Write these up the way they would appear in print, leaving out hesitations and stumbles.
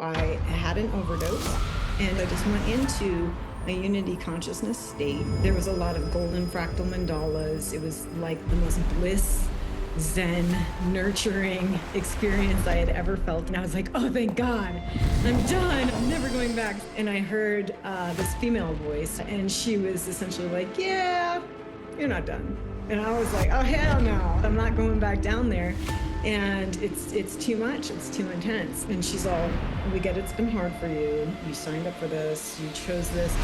I had an overdose and I just went into a unity consciousness state. There was a lot of golden fractal mandalas. It was like the most bliss, zen, nurturing experience I had ever felt. And I was like, oh, thank God, I'm done. I'm never going back. And I heard this female voice, and she was essentially like, yeah, you're not done. And I was like, oh, hell no, I'm not going back down there. And it's too much. It's too intense. And she's all, we get it's been hard for you. You signed up for this. You chose this.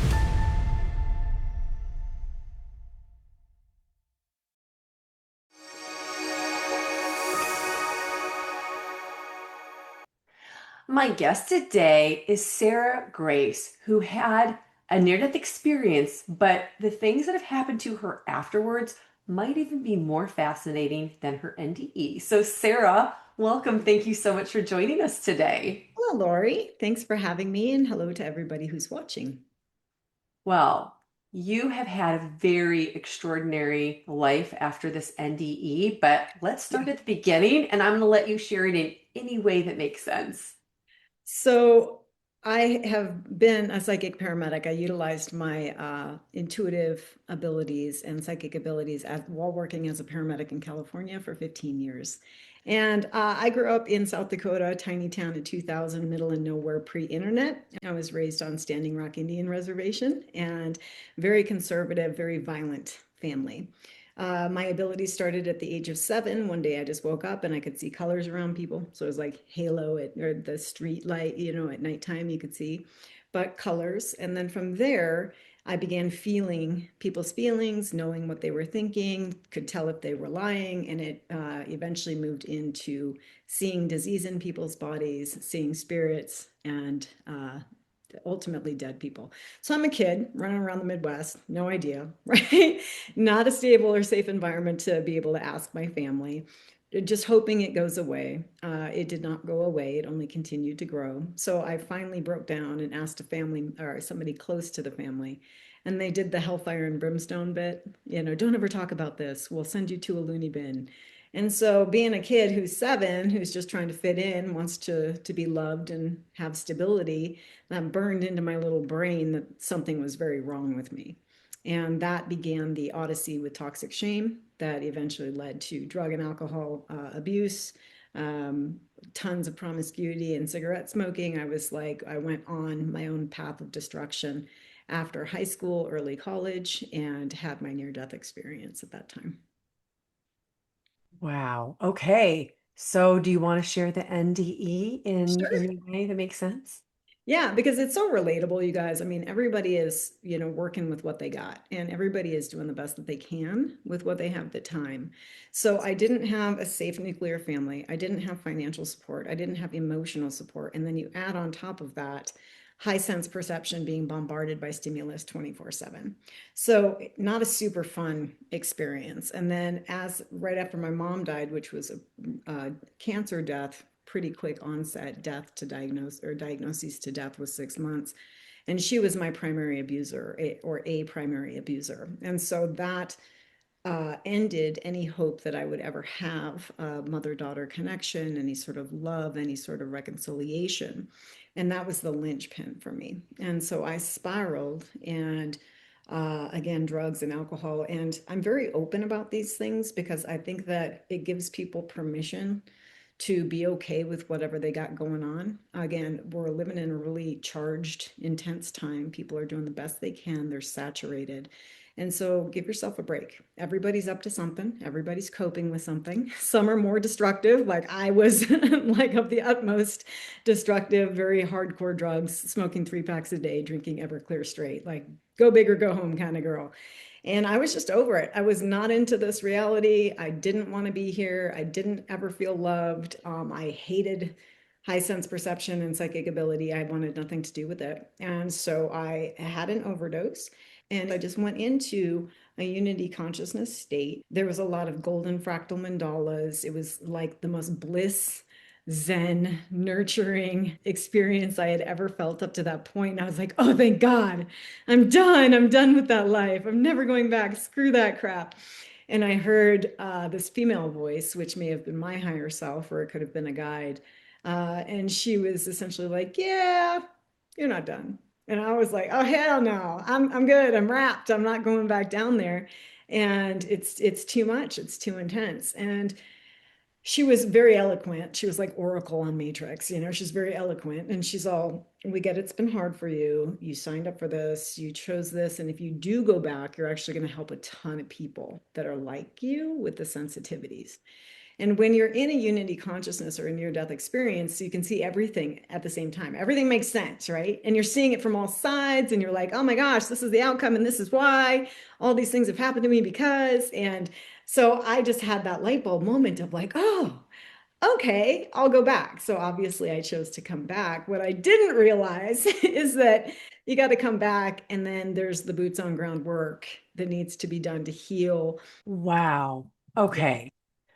My guest today is Sarah Grace, who had a near-death experience, but the things that have happened to her afterwards might even be more fascinating than her NDE. So, Sarah, welcome. Thank you so much for joining us today. Hello, Lori. Thanks for having me, and hello to everybody who's watching. Well, you have had a very extraordinary life after this NDE, but let's start at the beginning, and I'm going to let you share it in any way that makes sense. So I have been a psychic paramedic. I utilized my intuitive abilities and psychic abilities while working as a paramedic in California for 15 years. And I grew up in South Dakota, a tiny town in 2000, middle of nowhere, pre-internet. I was raised on Standing Rock Indian Reservation and very conservative, very violent family. My abilities started at the age of 7. One day I just woke up and I could see colors around people. So it was like halo or the street light, at nighttime you could see, but colors. And then from there, I began feeling people's feelings, knowing what they were thinking, could tell if they were lying. And it eventually moved into seeing disease in people's bodies, seeing spirits, and ultimately dead people. So I'm a kid running around the Midwest, no idea, right? Not a stable or safe environment to be able to ask my family. Just hoping it goes away. It did not go away. It only continued to grow. So I finally broke down and asked a family or somebody close to the family. And they did the hellfire and brimstone bit. Don't ever talk about this. We'll send you to a loony bin. And so being a kid who's 7, who's just trying to fit in, wants to be loved and have stability, that burned into my little brain that something was very wrong with me. And that began the odyssey with toxic shame that eventually led to drug and alcohol abuse, um, tons of promiscuity and cigarette smoking. I went on my own path of destruction after high school, early college, and had my near death experience at that time. Wow. Okay. So do you want to share the NDE in Sure. any way that makes sense? Yeah, because it's so relatable, you guys. I mean, everybody is, working with what they got, and everybody is doing the best that they can with what they have at the time. So I didn't have a safe nuclear family. I didn't have financial support. I didn't have emotional support. And then you add on top of that high sense perception, being bombarded by stimulus 24/7. So not a super fun experience. And then as right after my mom died, which was a cancer death, pretty quick onset death to diagnose, or diagnoses to death, was 6 months. And she was my primary abuser, or a primary abuser. And so that ended any hope that I would ever have a mother-daughter connection, any sort of love, any sort of reconciliation. And that was the linchpin for me. And so I spiraled, and again, drugs and alcohol. And I'm very open about these things because I think that it gives people permission to be okay with whatever they got going on. Again, we're living in a really charged, intense time. People are doing the best they can, they're saturated. And so give yourself a break. Everybody's up to something, everybody's coping with something. Some are more destructive, like I was like of the utmost destructive, very hardcore drugs, smoking 3 packs a day, drinking Everclear straight, like go big or go home kind of girl. And I was just over it. I was not into this reality. I didn't want to be here. I didn't ever feel loved. I hated high sense perception and psychic ability. I wanted nothing to do with it. And so I had an overdose, and I just went into a unity consciousness state. There was a lot of golden fractal mandalas. It was like the most bliss, zen, nurturing experience I had ever felt up to that point. And I was like, oh, thank God, I'm done. I'm done with that life. I'm never going back. Screw that crap. And I heard this female voice, which may have been my higher self, or it could have been a guide, And she was essentially like, "Yeah, you're not done." And I was like, "Oh hell no, I'm good. I'm wrapped. I'm not going back down there." And it's too much. It's too intense. And she was very eloquent. She was like Oracle on Matrix, she's very eloquent. And she's all, "We get it's been hard for you. You signed up for this, you chose this. And if you do go back, you're actually going to help a ton of people that are like you with the sensitivities." And when you're in a unity consciousness or a near death experience, you can see everything at the same time. Everything makes sense, right? And you're seeing it from all sides, and you're like, "Oh my gosh, this is the outcome, and this is why all these things have happened to me because." And so I just had that light bulb moment of like, "Oh, okay, I'll go back." So obviously I chose to come back. What I didn't realize is that you got to come back, and then there's the boots on ground work that needs to be done to heal. Wow. Yeah. Okay.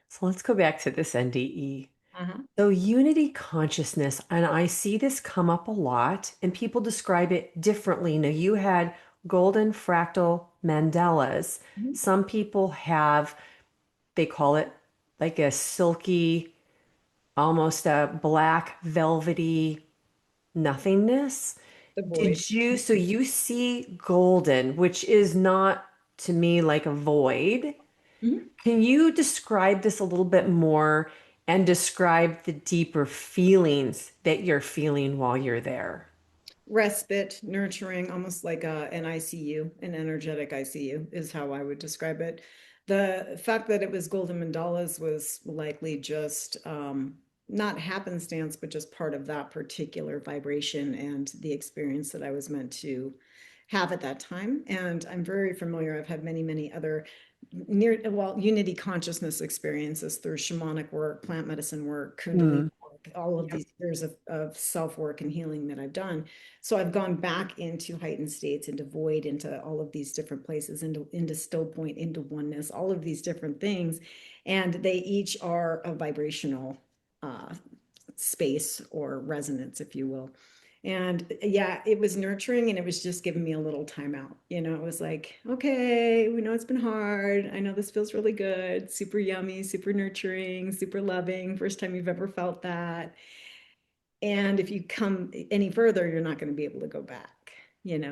So let's go back to this NDE. Uh-huh. So, unity consciousness, and I see this come up a lot, and people describe it differently. Now, you had golden fractal mandalas. Mhm. Some people have, they call it like a silky, almost a black, velvety nothingness. The void. Did you, so you see golden, which is not to me like a void. Mhm. Can you describe this a little bit more and describe the deeper feelings that you're feeling while you're there? Respite, nurturing, almost like an ICU, an energetic ICU is how I would describe it. The fact that it was golden mandalas was likely just not happenstance, but just part of that particular vibration and the experience that I was meant to have at that time. And I'm very familiar. I've had many, many other unity consciousness experiences through shamanic work, plant medicine work, kundalini Hmm. work, all of Yep. these years of self work and healing that I've done. So I've gone back into heightened states, into void, into all of these different places, into still point, into oneness, all of these different things. And they each are a vibrational uh, space or resonance, if you will. And yeah, it was nurturing, and it was just giving me a little timeout. It was like, "Okay, we know it's been hard. I know this feels really good, super yummy, super nurturing, super loving. First time you've ever felt that. And if you come any further, you're not going to be able to go back.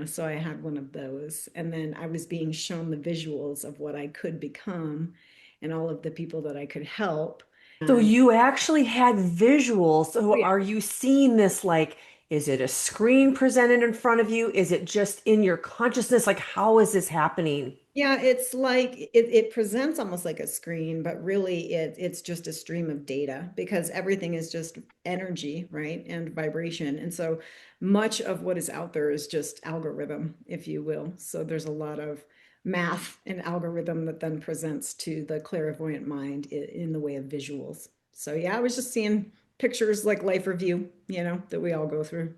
So I had one of those. And then I was being shown the visuals of what I could become and all of the people that I could help. So And you actually had visuals. So oh, yeah. are you seeing this like, is it a screen presented in front of you? Is it just in your consciousness? Like, how is this happening? Yeah, it's like it presents almost like a screen, but really it's just a stream of data because everything is just energy, right? And vibration. And so much of what is out there is just algorithm, if you will. So there's a lot of math and algorithm that then presents to the clairvoyant mind in the way of visuals. So yeah, I was just seeing pictures like life review, that we all go through.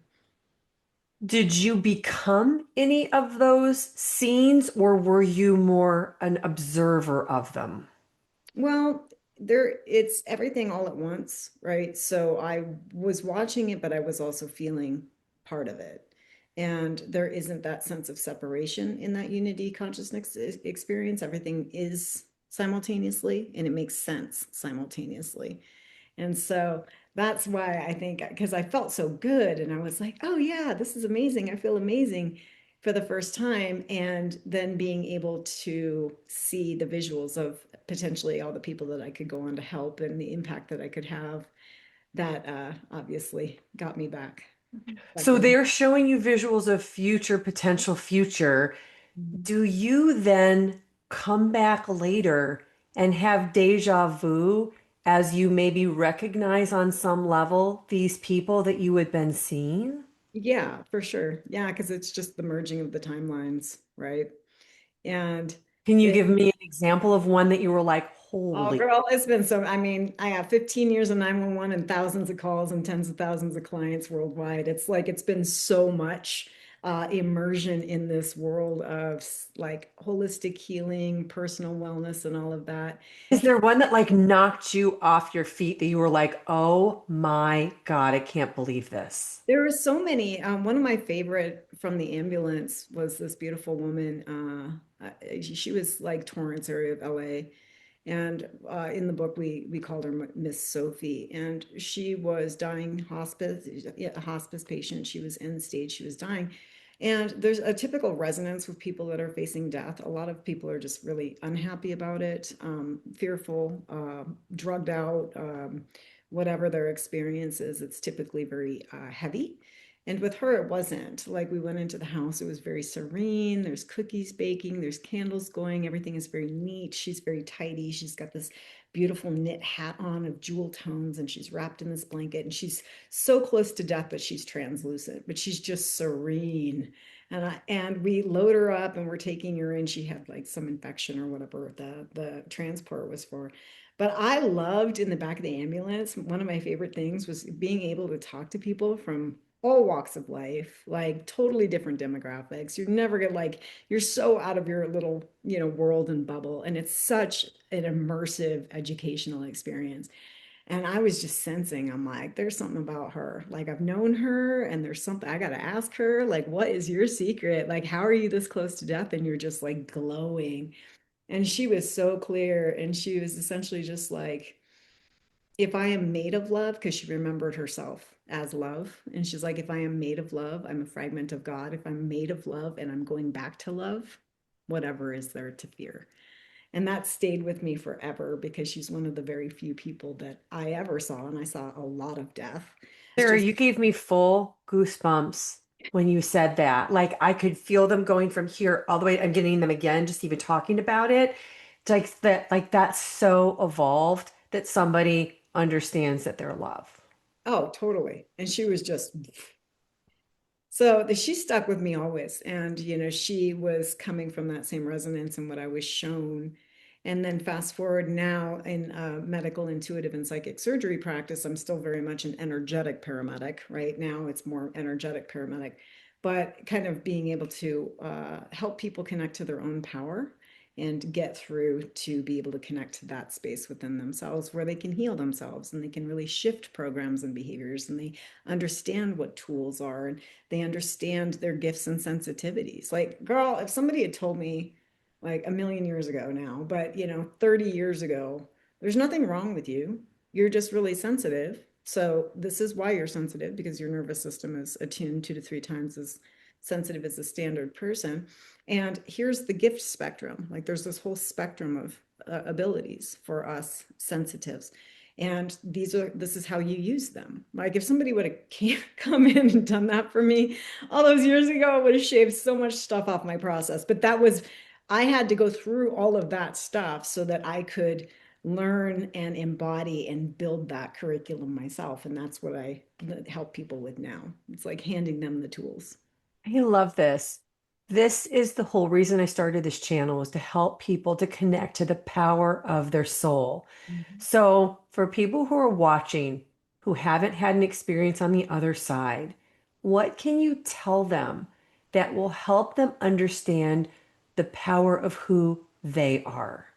Did you become any of those scenes, or were you more an observer of them? Well, it's everything all at once, right? So I was watching it, but I was also feeling part of it. And there isn't that sense of separation in that unity consciousness experience. Everything is simultaneously, and it makes sense simultaneously. And so that's why I think, because I felt so good and I was like, "Oh, yeah, this is amazing. I feel amazing," for the first time. And then being able to see the visuals of potentially all the people that I could go on to help and the impact that I could have, that obviously got me back So there. they're showing you visuals of future, potential future. Mhm. Do you then come back later and have deja vu as you maybe recognize on some level these people that you had been seeing? Yeah, for sure. Yeah, because it's just the merging of the timelines, right? And Can you it, give me an example of one that you were like, Oh, holy? girl, it's been so. I mean, I have 15 years of 911 and thousands of calls and tens of thousands of clients worldwide. It's like it's been so much immersion in this world of like holistic healing, personal wellness, and all of that. Is there one that like knocked you off your feet that you were like, oh my God, I can't believe this? There were so many. One of my favorite from the ambulance was this beautiful woman. She was like Torrance area of LA. And in the book, we called her Miss Sophie, and she was dying hospice, yeah, a hospice patient. She was end stage. She was dying, and there's a typical resonance with people that are facing death. A lot of people are just really unhappy about it, fearful, drugged out, whatever their experience is. It's typically very heavy. And with her, it wasn't. Like we went into the house, it was very serene. There's cookies baking, there's candles going. Everything is very neat. She's very tidy. She's got this beautiful knit hat on of jewel tones, and she's wrapped in this blanket. And she's so close to death that she's translucent, but she's just serene. And we load her up, and we're taking her in. She had like some infection or whatever the transport was for. But I loved in the back of the ambulance, one of my favorite things was being able to talk to people from all walks of life, like totally different demographics. You're never gonna like, you're so out of your little, world and bubble. And it's such an immersive educational experience. And I was just sensing, I'm like, there's something about her. Like I've known her and there's something I gotta ask her. Like, what is your secret? Like, how are you this close to death and you're just like glowing? And she was so clear. And she was essentially just like, if I am made of love, because she remembered herself as love. And she's like, if I am made of love, I'm a fragment of God. If I'm made of love and I'm going back to love, whatever is there to fear? And that stayed with me forever because she's one of the very few people that I ever saw. And I saw a lot of death. It's Sarah, just, you gave me full goosebumps when you said that. Like I could feel them going from here all the way. I'm getting them again, just even talking about it. It's like that's so evolved that somebody understands that they're loved. oh, totally. And she was just so she stuck with me always. And, she was coming from that same resonance and what I was shown. And then fast forward now in medical, intuitive, and psychic surgery practice, I'm still very much an energetic paramedic. Right now, it's more energetic paramedic, but kind of being able to help people connect to their own power and get through to be able to connect to that space within themselves where they can heal themselves and they can really shift programs and behaviors and they understand what tools are and they understand their gifts and sensitivities. Like, girl, if somebody had told me like a million years ago now, but 30 years ago, there's nothing wrong with you. You're just really sensitive. So this is why you're sensitive because your nervous system is attuned 2 to 3 times as sensitive as a standard person. And here's the gift spectrum. Like there's this whole spectrum of abilities for us sensitives. And this is how you use them. Like if somebody would have come in and done that for me all those years ago, it would have shaved so much stuff off my process. But I had to go through all of that stuff so that I could learn and embody and build that curriculum myself. And that's what I help people with now. It's like handing them the tools. I love this. This is the whole reason I started this channel is to help people to connect to the power of their soul. Mhm. So, for people who are watching who haven't had an experience on the other side, what can you tell them that will help them understand the power of who they are?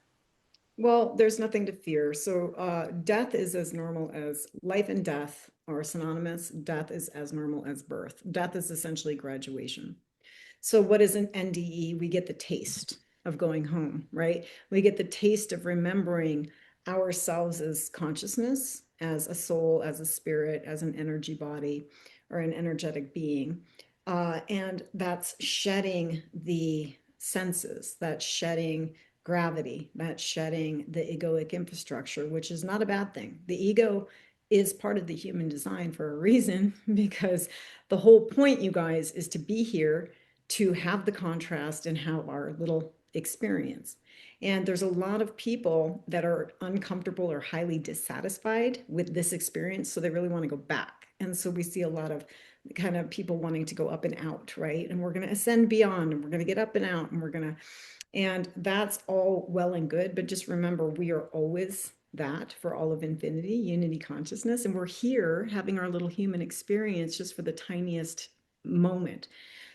Well, there's nothing to fear. So, death is as normal as life and death are synonymous. Death is as normal as birth. Death is essentially graduation. So, what is an NDE? We get the taste of going home, right? We get the taste of remembering ourselves as consciousness, as a soul, as a spirit, as an energy body, or an energetic being. And that's shedding the senses, that's shedding gravity, that's shedding the egoic infrastructure, which is not a bad thing. The ego is part of the human design for a reason, because the whole point, you guys, is to be here to have the contrast and have our little experience. And there's a lot of people that are uncomfortable or highly dissatisfied with this experience. So they really want to go back. And so we see a lot of kind of people wanting to go up and out, right? And we're going to ascend beyond and we're going to get up and out and and that's all well and good. But just remember, we are always that for all of infinity, unity consciousness. And we're here having our little human experience just for the tiniest moment.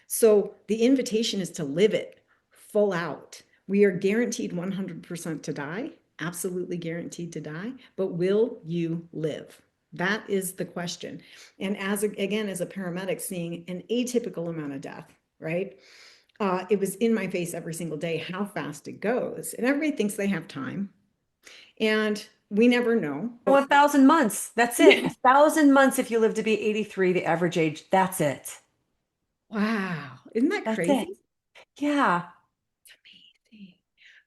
So the invitation is to live it full out. We are guaranteed 100% to die, absolutely guaranteed to die, but will you live? That is the question. And again, as a paramedic, seeing an atypical amount of death, right? It was in my face every single day how fast it goes. And everybody thinks they have time. And we never know. But 1,000 months. That's it. 1,000 months if you live to be 83, the average age. That's it. wow, isn't that That's it. crazy? Yeah. Amazing.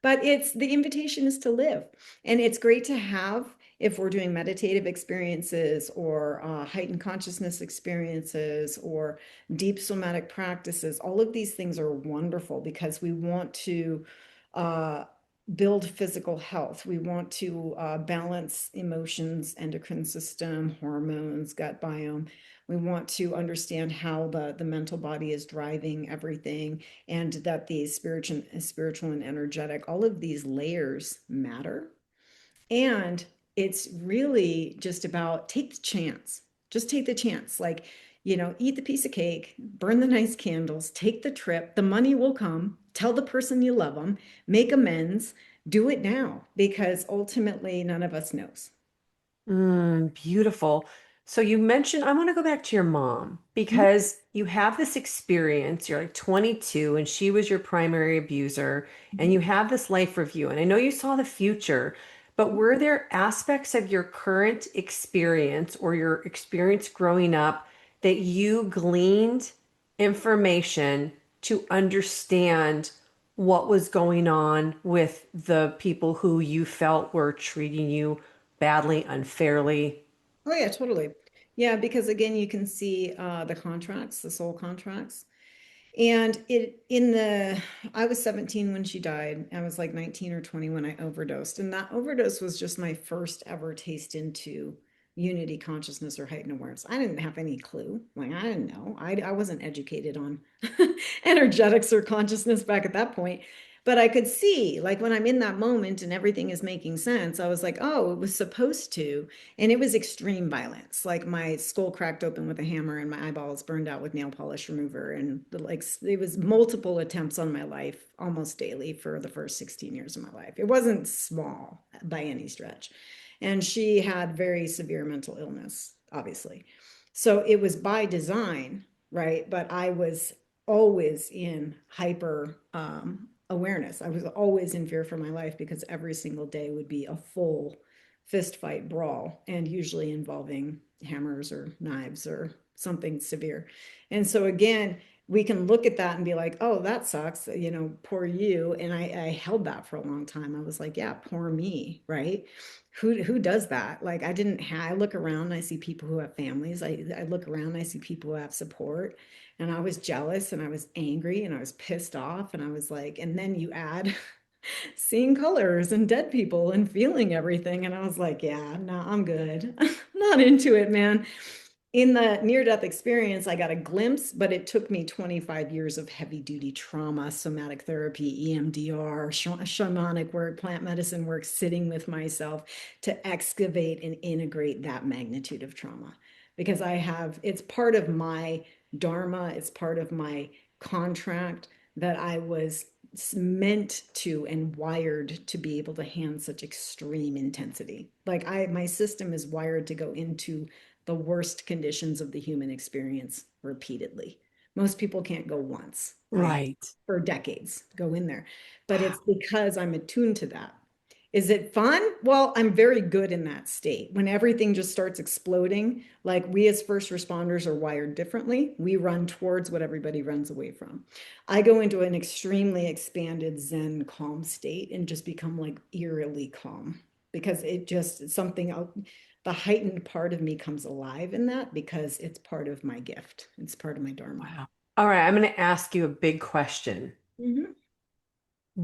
But it's the invitation is to live. And it's great to have if we're doing meditative experiences or heightened consciousness experiences or deep somatic practices. All of these things are wonderful because we want to uh, build physical health. We want to balance emotions, endocrine system, hormones, gut biome. We want to understand how the mental body is driving everything and that the spiritual and energetic, all of these layers matter. And it's really just about take the chance. Just take the chance. Like, eat the piece of cake, burn the nice candles, take the trip. The money will come. Tell the person you love them, make amends, do it now because ultimately none of us knows. Beautiful. So you mentioned, I want to go back to your mom because you have this experience. You're like 22 and she was your primary abuser, and you have this life review. And I know you saw the future, but were there aspects of your current experience or your experience growing up that you gleaned information to understand what was going on with the people who you felt were treating you badly, unfairly? Oh yeah, totally. Yeah, because again, you can see the contracts, the soul contracts. And I was 17 when she died. I was like 19 or 20 when I overdosed. And that overdose was just my first ever taste into unity consciousness or heightened awareness. I didn't have any clue. Like, I didn't know. I wasn't educated on energetics or consciousness back at that point. But I could see, like, when I'm in that moment and everything is making sense, I was like, oh, it was supposed to. And it was extreme violence. Like my skull cracked open with a hammer and my eyeballs burned out with nail polish remover. And like it was multiple attempts on my life almost daily for the first 16 years of my life. It wasn't small by any stretch. And she had very severe mental illness, obviously. So it was by design, right? But I was always in hyper awareness. I was always in fear for my life because every single day would be a full fist fight brawl and usually involving hammers or knives or something severe. And so again, we can look at that and be like, oh, that sucks, poor you. And I held that for a long time. I was like, yeah, poor me, right? Who does that? Like I didn't have, I look around, I see people who have families. I look around, I see people who have support. And I was jealous and I was angry and I was pissed off. And I was like, and then you add seeing colors and dead people and feeling everything. And I was like, yeah, no, I'm good. Not into it, man. In the near death experience, I got a glimpse, but it took me 25 years of heavy duty trauma, somatic therapy, EMDR, shamanic work, plant medicine work, sitting with myself to excavate and integrate that magnitude of trauma. Because it's part of my dharma, it's part of my contract that I was meant to and wired to be able to handle such extreme intensity. Like my system is wired to go into the worst conditions of the human experience repeatedly. Most people can't go once. I Right. for decades go in there, but it's Wow. because I'm attuned to that. Is it fun? Well, I'm very good in that state. When everything just starts exploding, like we as first responders are wired differently, we run towards what everybody runs away from. I go into an extremely expanded Zen calm state and just become like eerily calm because it just something the heightened part of me comes alive in that because it's part of my gift. It's part of my dharma. Wow. All right, I'm going to ask you a big question. Mhm.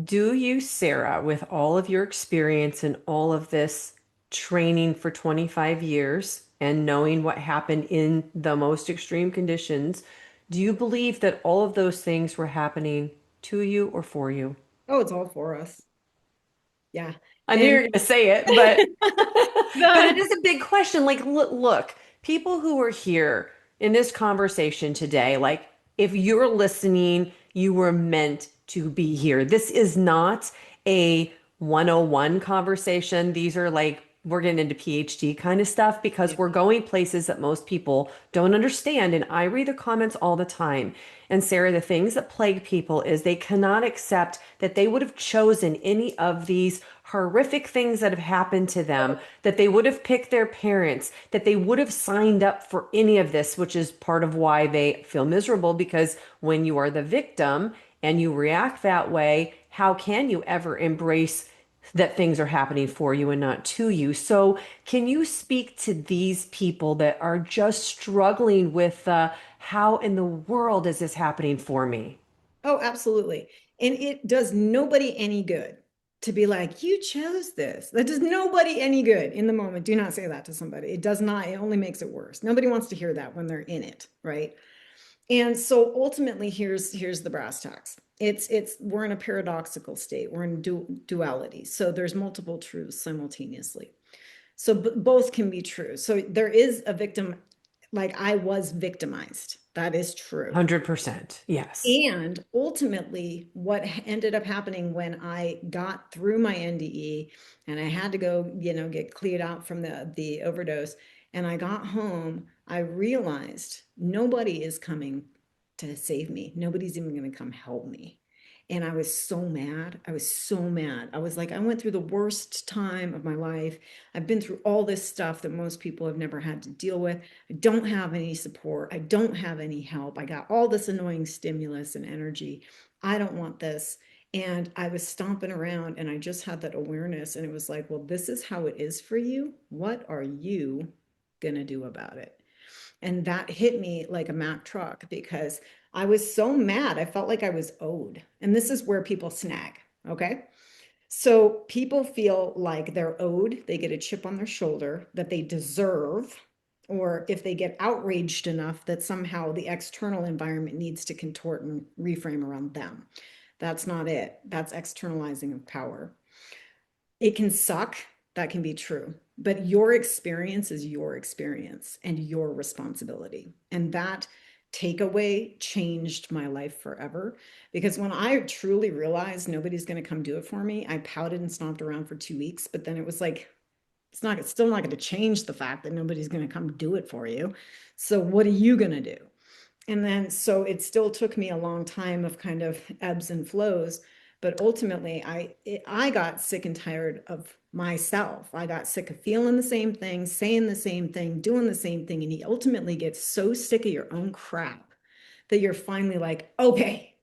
Do you, Sarah, with all of your experience and all of this training for 25 years and knowing what happened in the most extreme conditions, do you believe that all of those things were happening to you or for you? Oh, it's all for us. Yeah. I knew you And were going to say it, but but it the is a big question. Like, look, people who are here in this conversation today, like, if you're listening, you were meant to be here. This is not a 101 conversation. These are like we're getting into PhD kind of stuff because Yeah. we're going places that most people don't understand. And I read the comments all the time. And Sarah, the things that plague people is they cannot accept that they would have chosen any of these horrific things that have happened to them, that they would have picked their parents, that they would have signed up for any of this, which is part of why they feel miserable. Because when you are the victim and you react that way, how can you ever embrace that things are happening for you and not to you? So, can you speak to these people that are just struggling with how in the world is this happening for me? Oh, absolutely. And it does nobody any good to be like, you chose this. That does nobody any good in the moment. Do not say that to somebody. It does not, it only makes it worse. Nobody wants to hear that when they're in it, right? And so ultimately, here's the brass tacks. It's we're in a paradoxical state. We're in duality. So there's multiple truths simultaneously. So both can be true. So there is a victim, like I was victimized. That is true. 100%. Yes. And ultimately, what ended up happening when I got through my NDE and I had to go, get cleared out from the overdose, and I got home, I realized nobody is coming to save me. Nobody's even going to come help me. And I was so mad. I was so mad. I was like, I went through the worst time of my life. I've been through all this stuff that most people have never had to deal with. I don't have any support. I don't have any help. I got all this annoying stimulus and energy. I don't want this. And I was stomping around and I just had that awareness. And it was like, well, this is how it is for you. What are you going to do about it? And that hit me like a Mack truck because I was so mad. I felt like I was owed. And this is where people snag. Okay. So people feel like they're owed, they get a chip on their shoulder that they deserve, or if they get outraged enough that somehow the external environment needs to contort and reframe around them. That's not it. That's externalizing of power. It can suck. That can be true. But your experience is your experience and your responsibility. And that takeaway changed my life forever. Because when I truly realized nobody's going to come do it for me, I pouted and stomped around for 2 weeks. But then it was like, it's still not going to change the fact that nobody's going to come do it for you. So what are you going to do? And then so it still took me a long time of kind of ebbs and flows, but ultimately I got sick and tired of myself. I got sick of feeling the same thing, saying the same thing, doing the same thing, and you ultimately get so sick of your own crap that you're finally like, okay,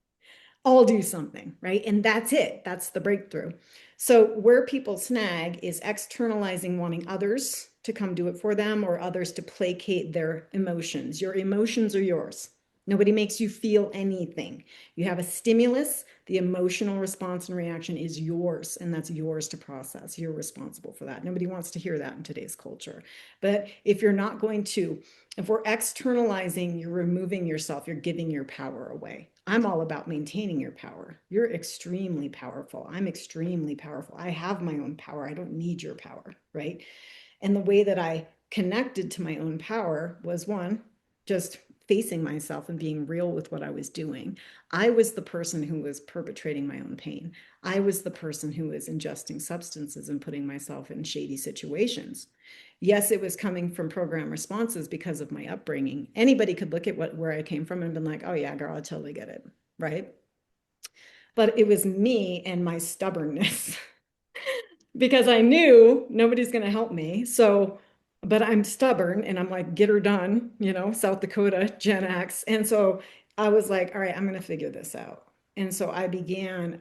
I'll do something, right? And that's it. That's the breakthrough. So where people snag is externalizing wanting others to come do it for them or others to placate their emotions. Your emotions are yours. Nobody makes you feel anything. You have a stimulus, the emotional response and reaction is yours, and that's yours to process. You're responsible for that. Nobody wants to hear that in today's culture. But if you're not going to, if we're externalizing, you're removing yourself, you're giving your power away. I'm all about maintaining your power. You're extremely powerful. I'm extremely powerful. I have my own power. I don't need your power, right? And the way that I connected to my own power was one, just facing myself and being real with what I was doing. I was the person who was perpetrating my own pain. I was the person who was ingesting substances and putting myself in shady situations. Yes, it was coming from program responses because of my upbringing. Anybody could look at where I came from and been like, oh yeah, girl, I totally get it. Right. But it was me and my stubbornness because I knew nobody's going to help me. So, but I'm stubborn and I'm like, get her done, South Dakota, Gen X. And so I was like, all right, I'm going to figure this out. And so I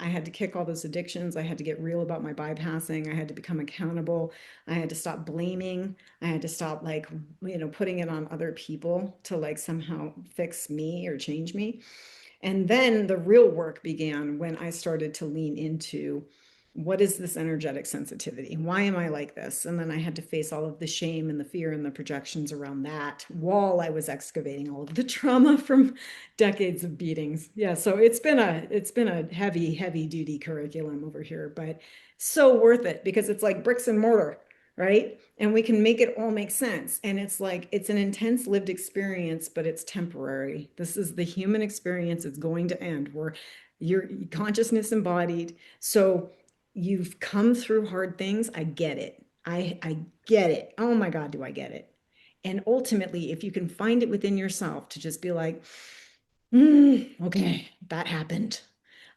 had to kick all those addictions. I had to get real about my bypassing. I had to become accountable. I had to stop blaming. I had to stop like, putting it on other people to like somehow fix me or change me. And then the real work began when I started to lean into what is this energetic sensitivity? Why am I like this? And then I had to face all of the shame and the fear and the projections around that while I was excavating all of the trauma from decades of beatings. Yeah, so it's been a heavy duty curriculum over here, but so worth it because it's like bricks and mortar, right? And we can make it all make sense. And it's like, it's an intense lived experience, but it's temporary. This is the human experience. It's going to end where your consciousness embodied. So you've come through hard things. I get it. I get it. Oh my God, do I get it? And ultimately, if you can find it within yourself to just be like, okay, that happened.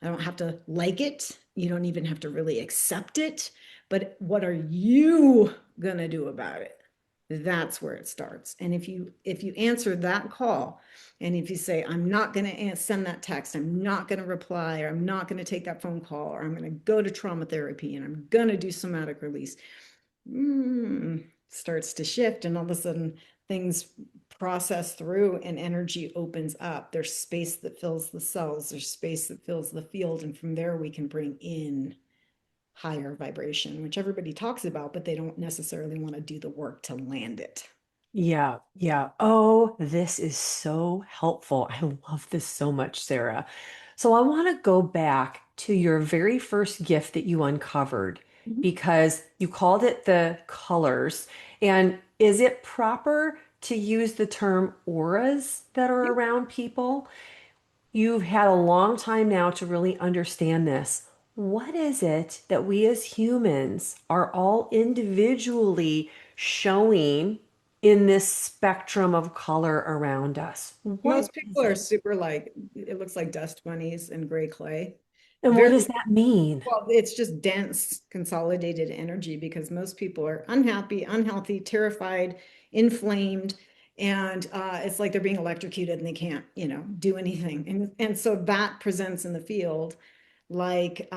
I don't have to like it. You don't even have to really accept it. But what are you gonna do about it? That's where it starts. And if you answer that call, and if you say, I'm not gonna send that text, I'm not gonna reply, or I'm not gonna take that phone call, or I'm gonna go to trauma therapy and I'm gonna do somatic release, starts to shift, and all of a sudden things process through and energy opens up. There's space that fills the cells, there's space that fills the field, and from there we can bring in higher vibration, which everybody talks about, but they don't necessarily want to do the work to land it. Yeah, yeah. Oh, this is so helpful. I love this so much, Sarah. So I want to go back to your very first gift that you uncovered Mhm. because you called it the colors. And is it proper to use the term auras that are Yep. around people? You've had a long time now to really understand this. What is it that we as humans are all individually showing in this spectrum of color around us? What Most is people are it? super like, it looks like dust bunnies and gray clay. And what Very does that mean? well, it's just dense, consolidated energy because most people are unhappy, unhealthy, terrified, inflamed, and it's like they're being electrocuted and they can't, do anything. And so that presents in the field like,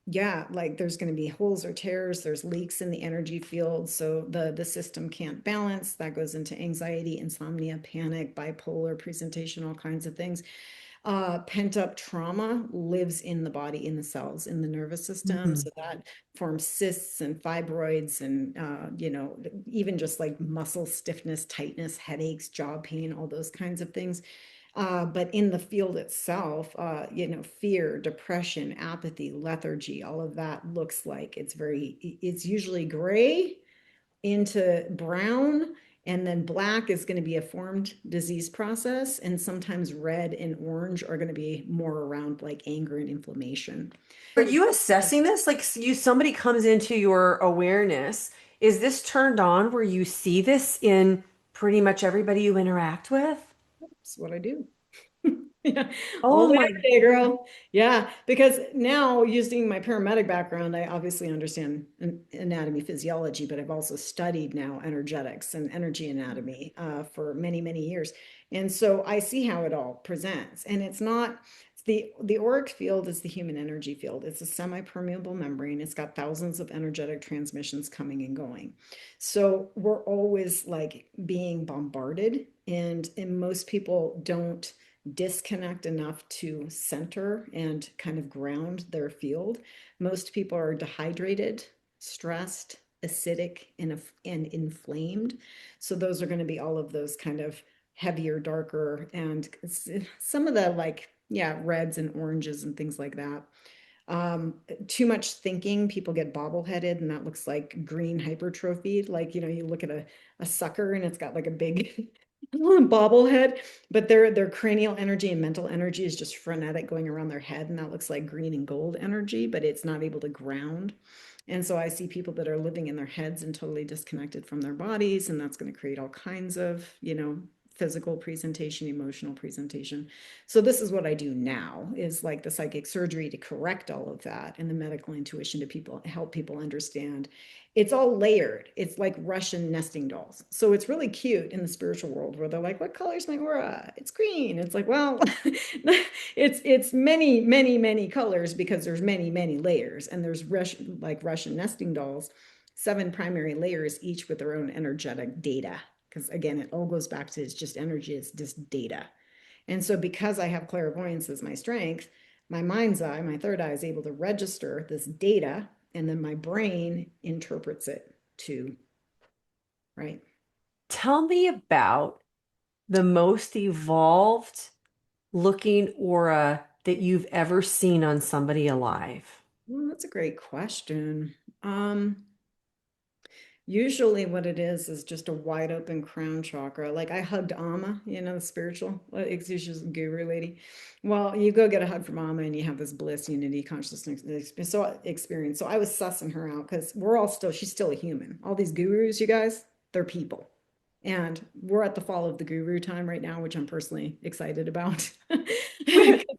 yeah, like there's going to be holes or tears, there's leaks in the energy field, so the system can't balance. That goes into anxiety, insomnia, panic, bipolar presentation, all kinds of things. Pent up trauma lives in the body, in the cells, in the nervous system. Mhm. So that forms cysts and fibroids and, even just like muscle stiffness, tightness, headaches, jaw pain, all those kinds of things. But in the field itself, fear, depression, apathy, lethargy, all of that looks like it's usually gray into brown, and then black is going to be a formed disease process, and sometimes red and orange are going to be more around like anger and inflammation. Are you assessing this? Like somebody comes into your awareness. Is this turned on where you see this in pretty much everybody you interact with? That's what I do. Yeah, all Oh day, my. every day, girl. Yeah, because now using my paramedic background, I obviously understand anatomy, physiology, but I've also studied now energetics and energy anatomy for many, many years. And so I see how it all presents. And it's not the auric field is the human energy field. It's a semi-permeable membrane. It's got thousands of energetic transmissions coming and going. So we're always like being bombarded, and most people don't disconnect enough to center and kind of ground their field. Most people are dehydrated, stressed, acidic, and inflamed. So those are going to be all of those kind of heavier, darker, and some of the like, yeah, reds and oranges and things like that. Too much thinking, people get bobbleheaded, and that looks like green hypertrophy. Like, you look at a sucker and it's got like a big bobblehead, but their cranial energy and mental energy is just frenetic going around their head, and that looks like green and gold energy, but it's not able to ground. And so I see people that are living in their heads and totally disconnected from their bodies, and that's going to create all kinds of, physical presentation, emotional presentation. So this is what I do now, is like the psychic surgery to correct all of that, and the medical intuition to people help people understand. It's all layered. It's like Russian nesting dolls. So it's really cute in the spiritual world where they're like, what color is my aura? It's green. It's like, well, it's many, many, many colors because there's many, many layers. And there's like Russian nesting dolls, 7 primary layers, each with their own energetic data. Because again, it all goes back to it's just energy, it's just data. And so because I have clairvoyance as my strength, my mind's eye, my third eye, is able to register this data, and then my brain interprets it to, right? Tell me about the most evolved looking aura that you've ever seen on somebody alive. Well, that's a great question. Um, Usually what it is just a wide open crown chakra. Like I hugged Amma, the spiritual, she's a guru lady. Well, you go get a hug from Amma and you have this bliss, unity, consciousness experience. So I was sussing her out because she's still a human. All these gurus, you guys, they're people. And we're at the fall of the guru time right now, which I'm personally excited about.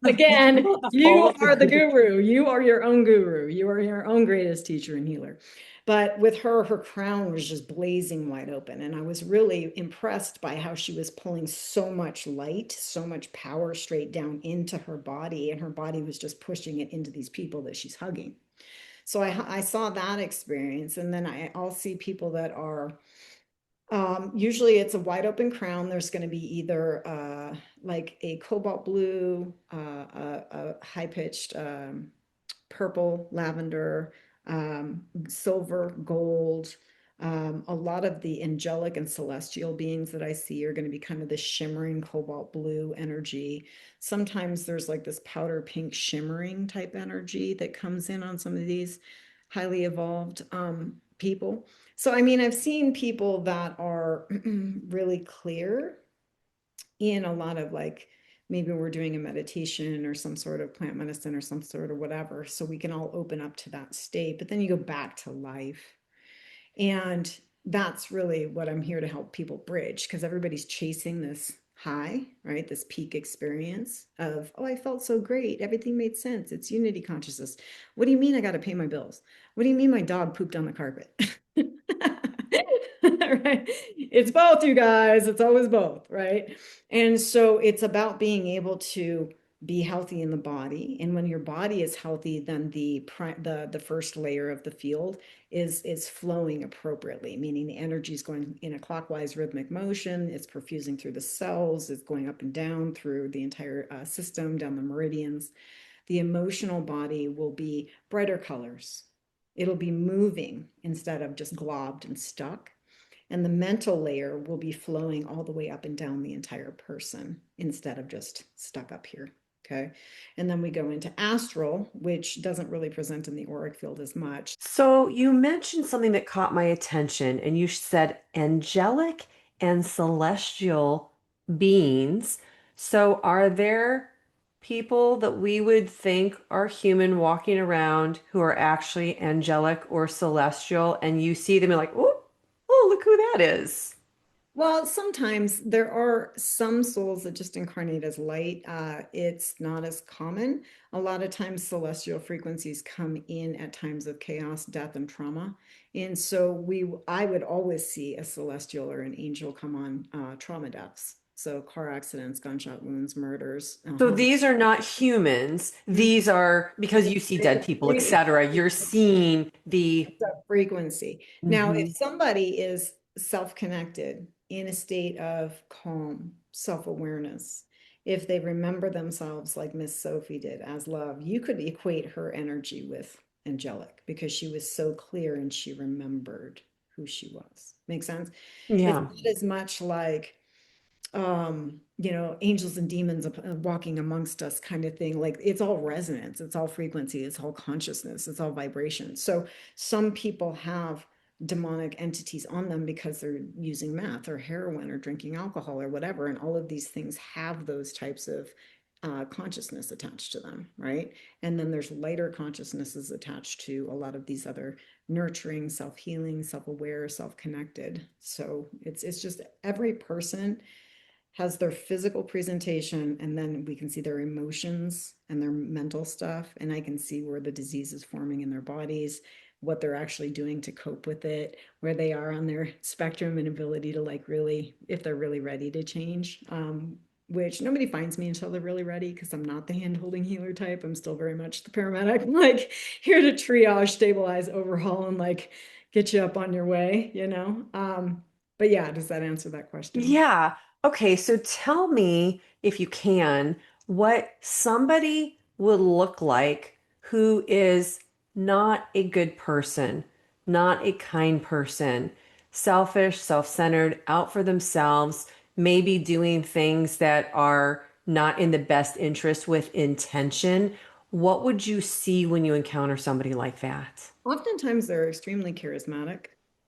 Again, The fall you of the are the guru. guru. You are your own guru. You are your own greatest teacher and healer. But with her, her crown was just blazing wide open. And I was really impressed by how she was pulling so much light, so much power straight down into her body. And her body was just pushing it into these people that she's hugging. So I saw that experience. And then I'll see people that are usually it's a wide open crown. There's going to be either like a cobalt blue, a high pitched purple, lavender, silver, gold. A lot of the angelic and celestial beings that I see are going to be kind of this shimmering cobalt blue energy. Sometimes there's like this powder pink shimmering type energy that comes in on some of these highly evolved people. So, I mean, I've seen people that are really clear in a lot of like, maybe we're doing a meditation or some sort of plant medicine or some sort of whatever. So we can all open up to that state. But then you go back to life. And that's really what I'm here to help people bridge because everybody's chasing this high, right? This peak experience of, oh, I felt so great. Everything made sense. It's unity consciousness. What do you mean I got to pay my bills? What do you mean my dog pooped on the carpet? Right? It's both, you guys. It's always both, right? And so it's about being able to be healthy in the body. And when your body is healthy, then the first layer of the field is flowing appropriately, meaning the energy is going in a clockwise rhythmic motion. It's perfusing through the cells. It's going up and down through the entire system, down the meridians. The emotional body will be brighter colors. It'll be moving instead of just globbed and stuck. And the mental layer will be flowing all the way up and down the entire person instead of just stuck up here. Okay. And then we go into astral, which doesn't really present in the auric field as much. So you mentioned something that caught my attention, and you said angelic and celestial beings. So are there people that we would think are human walking around who are actually angelic or celestial, and you see them and like, oh, oh, look who that is. Well, sometimes there are some souls that just incarnate as light. It's not as common. A lot of times, celestial frequencies come in at times of chaos, death, and trauma. And so I would always see a celestial or an angel come on trauma deaths. So car accidents, gunshot wounds, murders, So harm. these are not humans. These are because you see dead people, etc. You're seeing the frequency. Now, if Mhm. somebody is self-connected in a state of calm, self-awareness, if they remember themselves like Miss Sophie did as love, you could equate her energy with angelic because she was so clear and she remembered who she was. Make sense? It's Yeah. not as much like angels and demons walking amongst us kind of thing. Like it's all resonance, it's all frequency, it's all consciousness, it's all vibration. So some people have demonic entities on them because they're using meth or heroin or drinking alcohol or whatever. And all of these things have those types of consciousness attached to them, right? And then there's lighter consciousnesses attached to a lot of these other nurturing, self-healing, self-aware, self-connected. So it's just every person has their physical presentation, and then we can see their emotions and their mental stuff. And I can see where the disease is forming in their bodies, what they're actually doing to cope with it, where they are on their spectrum and ability to like really, if they're really ready to change. Which nobody finds me until they're really ready because I'm not the hand holding healer type. I'm still very much the paramedic, I'm like here to triage, stabilize, overhaul, and like get you up on your way. But yeah, does that answer that question? Yeah. Okay, so tell me, if you can, what somebody would look like who is not a good person, not a kind person, selfish, self-centered, out for themselves, maybe doing things that are not in the best interest with intention. What would you see when you encounter somebody like that? Oftentimes they're extremely charismatic.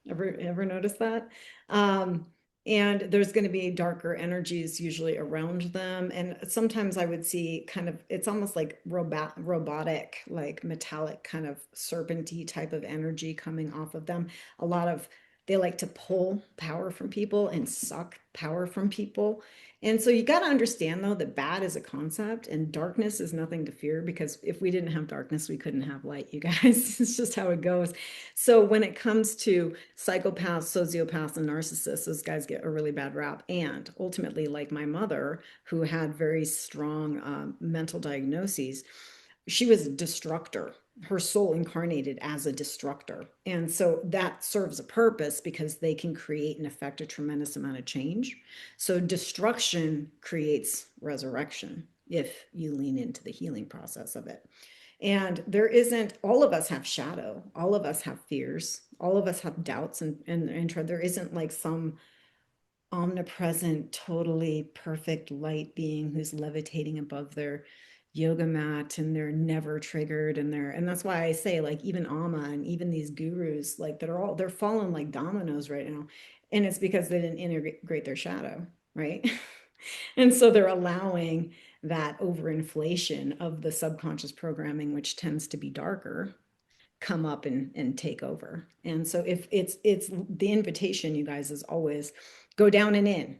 Ever notice that? Um, and there's going to be darker energies usually around them. And sometimes I would see kind of, it's almost like robotic, like metallic kind of serpenty type of energy coming off of them. A lot of, they like to pull power from people and suck power from people. And so you got to understand though that bad is a concept and darkness is nothing to fear, because if we didn't have darkness, we couldn't have light, you guys. It's just how it goes. So when it comes to psychopaths, sociopaths, and narcissists, those guys get a really bad rap. And ultimately, like my mother, who had very strong mental diagnoses, she was a destructor. Her soul incarnated as a destructor. And so that serves a purpose because they can create and affect a tremendous amount of change. So destruction creates resurrection if you lean into the healing process of it. And there isn't, all of us have shadow, all of us have fears, all of us have doubts and there isn't like some omnipresent, totally perfect light being who's levitating above their yoga mat and they're never triggered and that's why I say like even Amma and even these gurus like they're falling like dominoes right now. And it's because they didn't integrate their shadow, right? And so they're allowing that overinflation of the subconscious programming, which tends to be darker, come up and take over. And so if it's the invitation, you guys, is always go down and in,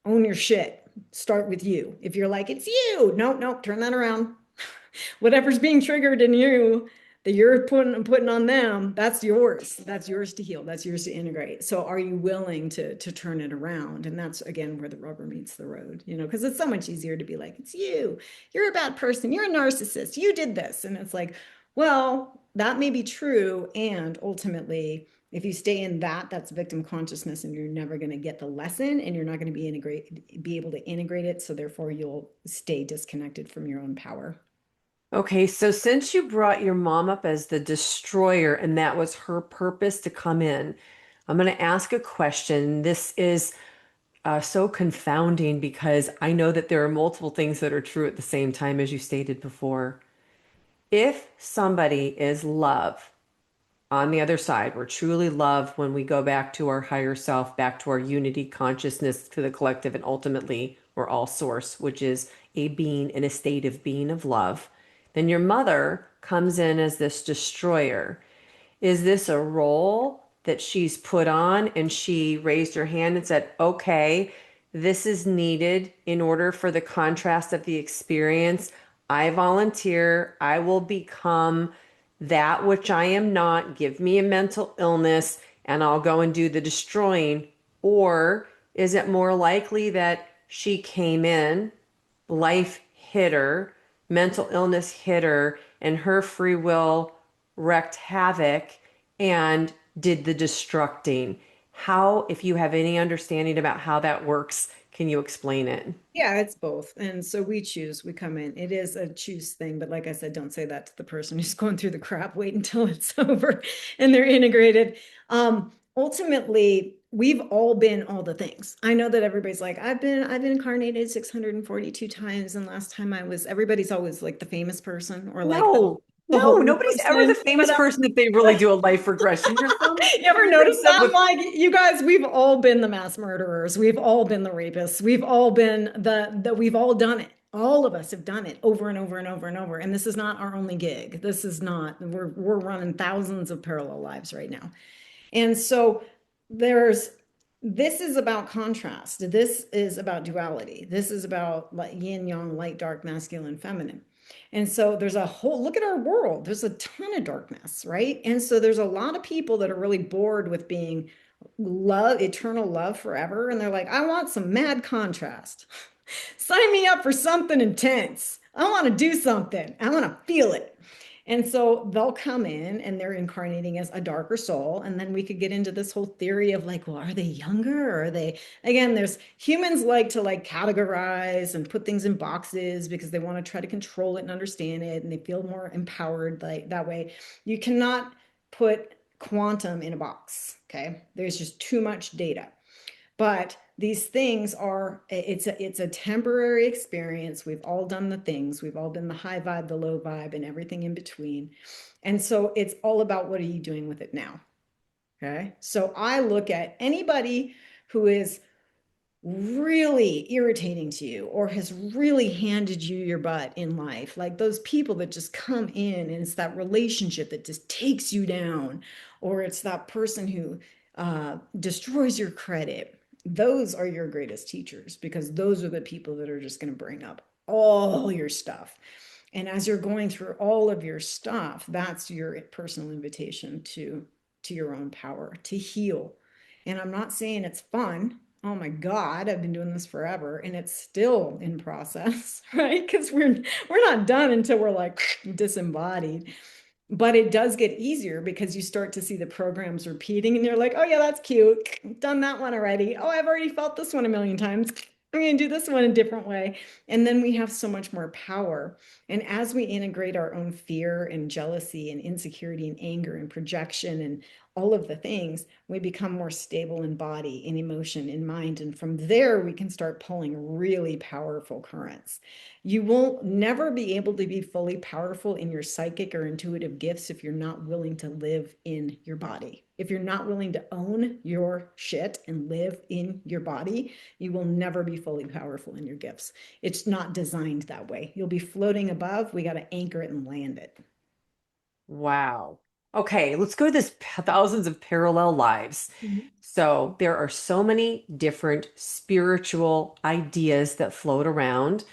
own your shit, start with you. If you're like, it's you, no, turn that around. Whatever's being triggered in you that you're putting on them, that's yours. That's yours to heal. That's yours to integrate. So are you willing to turn it around? And that's again where the rubber meets the road, because it's so much easier to be like, it's you. You're a bad person. You're a narcissist. You did this. And it's like, well, that may be true. And ultimately, if you stay in that's victim consciousness, and you're never going to get the lesson, and you're not going to be able to integrate it. So therefore, you'll stay disconnected from your own power. Okay, so since you brought your mom up as the destroyer and that was her purpose to come in, I'm going to ask a question. This is so confounding because I know that there are multiple things that are true at the same time, as you stated before. If somebody is love on the other side, we're truly love when we go back to our higher self, back to our unity consciousness, to the collective, and ultimately we're all source, which is a being in a state of being of love. Then your mother comes in as this destroyer. Is this a role that she's put on and she raised her hand and said, okay, this is needed in order for the contrast of the experience? I volunteer. I will become that which I am not. Give me a mental illness and I'll go and do the destroying. Or is it more likely that she came in, life hit her, mental illness hit her, and her free will wreaked havoc and did the destructing? How, if you have any understanding about how that works, can you explain it? Yeah, it's both. And so we come in. It is a choose thing. But like I said, don't say that to the person who's going through the crap. Wait until it's over and they're integrated. Ultimately, we've all been all the things. I know that everybody's like, I've been incarnated 642 times. And last time everybody's always like the famous person or like No, the no, holy nobody's ever the person. famous person if they really do a life regression. You're so, You ever everybody notice says that? I'm what. like, you guys, we've all been the mass murderers. We've all been the rapists. We've all been we've all done it. All of us have done it over and over and over and over. And this is not our only gig. This is not, we're running thousands of parallel lives right now. And so there's this is about contrast. This is about duality. This is about like yin yang, light, dark, masculine, feminine. And so there's a whole look at our world. There's a ton of darkness, right? And so there's a lot of people that are really bored with being love, eternal love forever. And they're like, I want some mad contrast. Sign me up for something intense. I want to do something. I want to feel it. And so they'll come in and they're incarnating as a darker soul. And then we could get into this whole theory of like, well, are they younger? Or are they, again, there's humans like to like categorize and put things in boxes because they want to try to control it and understand it. And they feel more empowered like that way. You cannot put quantum in a box. Okay. There's just too much data. But these things are it's a temporary experience. We've all done the things. We've all been the high vibe, the low vibe, and everything in between. And so it's all about what are you doing with it now? Okay. So I look at anybody who is really irritating to you or has really handed you your butt in life, like those people that just come in and it's that relationship that just takes you down, or it's that person who destroys your credit. Those are your greatest teachers because those are the people that are just going to bring up all your stuff. And as you're going through all of your stuff, that's your personal invitation to your own power, to heal. And I'm not saying it's fun. Oh my God, I've been doing this forever and it's still in process, right? Because we're not done until we're like disembodied. But it does get easier because you start to see the programs repeating and you're like, oh yeah, that's cute. Done that one already. Oh, I've already felt this one a million times. I'm going to do this one a different way. And then we have so much more power. And as we integrate our own fear and jealousy and insecurity and anger and projection and all of the things, we become more stable in body, in emotion, in mind. And from there, we can start pulling really powerful currents. You will never be able to be fully powerful in your psychic or intuitive gifts if you're not willing to live in your body. If you're not willing to own your shit and live in your body, you will never be fully powerful in your gifts. It's not designed that way. You'll be floating above. We got to anchor it and land it. Wow. Okay, let's go to this thousands of parallel lives. Mhm. So there are so many different spiritual ideas that float around.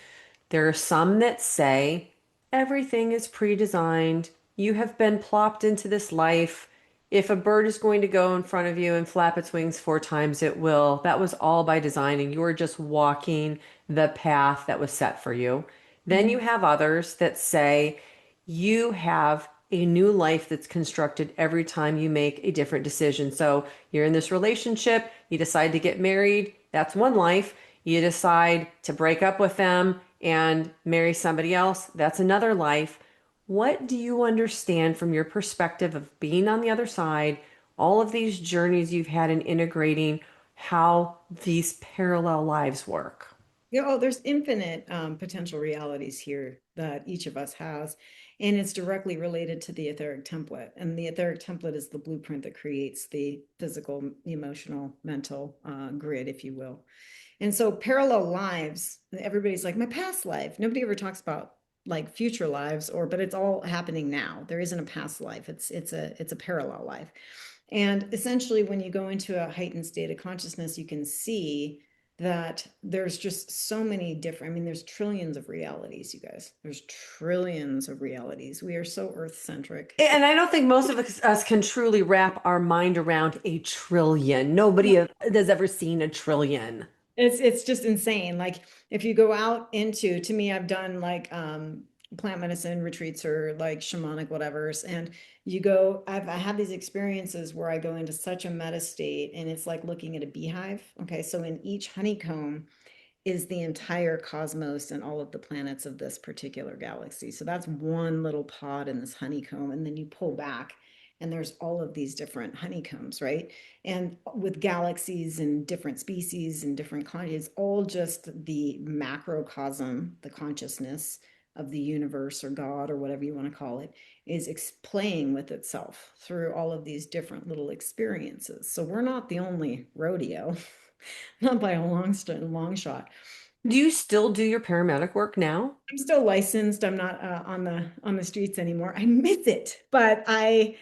There are some that say everything is pre-designed. You have been plopped into this life. If a bird is going to go in front of you and flap its wings 4 times, it will. That was all by design, and you are just walking the path that was set for you. Then you Mhm. have others that say you have a new life that's constructed every time you make a different decision. So you're in this relationship, you decide to get married, that's one life. You decide to break up with them and marry somebody else, that's another life. What do you understand from your perspective of being on the other side, all of these journeys you've had in integrating how these parallel lives work? Yeah, oh, there's infinite potential realities here that each of us has. And it's directly related to the etheric template. And the etheric template is the blueprint that creates the physical, emotional, mental grid, if you will. And so parallel lives, everybody's like, my past life. Nobody ever talks about like future lives or but it's all happening now. There isn't a past life. It's a parallel life. And essentially when you go into a heightened state of consciousness, you can see that there's just so many different, I mean, there's trillions of realities, you guys. There's trillions of realities. We are so earth centric. And I don't think most of us can truly wrap our mind around a trillion. Nobody has ever seen a trillion. It's just insane. Like if you go out into, to me, I've done like plant medicine retreats or like shamanic whatevers, and you go, I have these experiences where I go into such a meta state and it's like looking at a beehive. Okay, so in each honeycomb is the entire cosmos and all of the planets of this particular galaxy. So that's one little pod in this honeycomb. And then you pull back and there's all of these different honeycombs, right? And with galaxies and different species and different continents, all just the macrocosm, the consciousness of the universe or God or whatever you want to call it, is playing with itself through all of these different little experiences. So we're not the only rodeo, not by a long shot. Do you still do your paramedic work now? I'm still licensed. I'm not on the streets anymore. I miss it, but I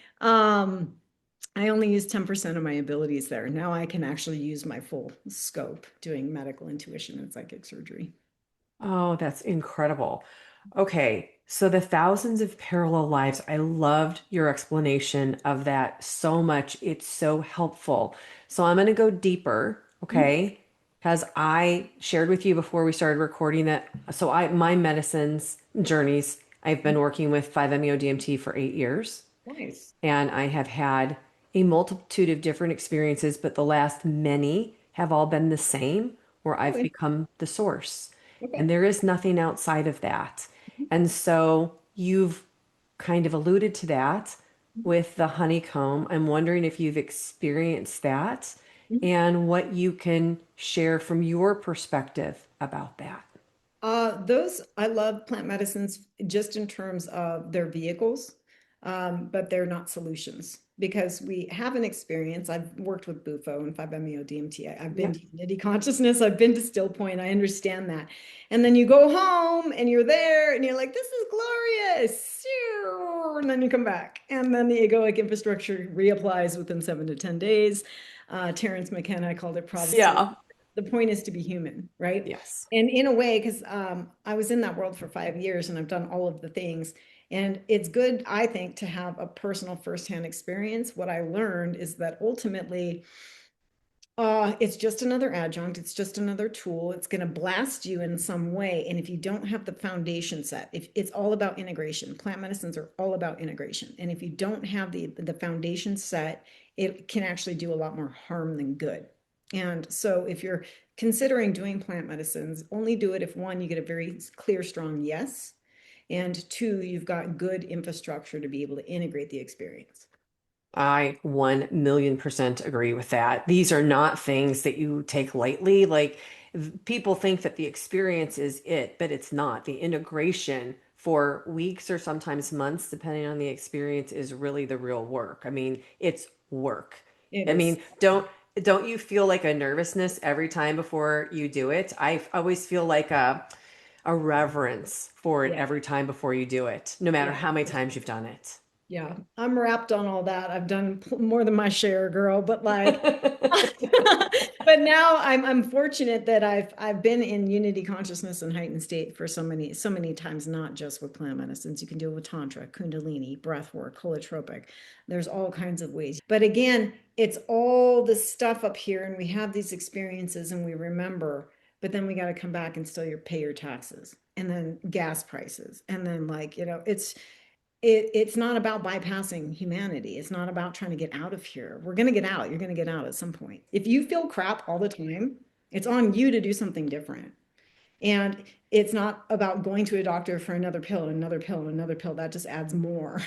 only use 10% of my abilities there. Now I can actually use my full scope doing medical intuition and psychic surgery. Oh, that's incredible. Okay, so the thousands of parallel lives, I loved your explanation of that so much. It's so helpful. So I'm going to go deeper, Mhm. okay? Because I shared with you before we started recording that. So my medicines journeys, I've been working with 5-MeO-DMT for 8 years, Nice. and I have had a multitude of different experiences, but the last many have all been the same, where I've Okay. become the source. And Okay. there is nothing outside of that. And so you've kind of alluded to that with the honeycomb. I'm wondering if you've experienced that and what you can share from your perspective about that. Those I love plant medicines just in terms of their vehicles. but they're not solutions because we have an experience. I've worked with Bufo and 5-MeO DMT. I've been Yep. to Unity Consciousness. I've been to Still Point. I understand that. And then you go home and you're there and you're like, this is glorious. And then you come back. And then the egoic infrastructure reapplies within 7 to 10 days. Terrence McKenna called it probably. Yeah. The point is to be human, right? Yes. And in a way, because I was in that world for 5 years and I've done all of the things. And it's good, I think, to have a personal firsthand experience. What I learned is that ultimately, it's just another adjunct. It's just another tool. It's going to blast you in some way. And if you don't have the foundation set, if it's all about integration, plant medicines are all about integration. And if you don't have the foundation set, it can actually do a lot more harm than good. And so if you're considering doing plant medicines, only do it if one, you get a very clear, strong yes. And two, you've got good infrastructure to be able to integrate the experience. I 1,000,000% agree with that. These are not things that you take lightly. Like people think that the experience is it, but it's not. The integration for weeks or sometimes months, depending on the experience, is really the real work. I mean, it's work. It I is. mean, don't you feel like a nervousness every time before you do it? I always feel like a reverence for it Yeah. every time before you do it, no matter Yeah. how many times you've done it. Yeah, I'm wrapped on all that. I've done more than my share, girl, but like but now I'm fortunate that I've been in unity consciousness and heightened state for so many times, not just with plant medicines. You can do it with tantra, kundalini, breath work, holotropic. There's all kinds of ways. But again, it's all the stuff up here and we have these experiences and we remember, but then we got to come back and still pay your taxes and then gas prices. And then like, it's not about bypassing humanity. It's not about trying to get out of here. We're going to get out. You're going to get out at some point. If you feel crap all the time, it's on you to do something different. And it's not about going to a doctor for another pill, another pill, another pill. That just adds more,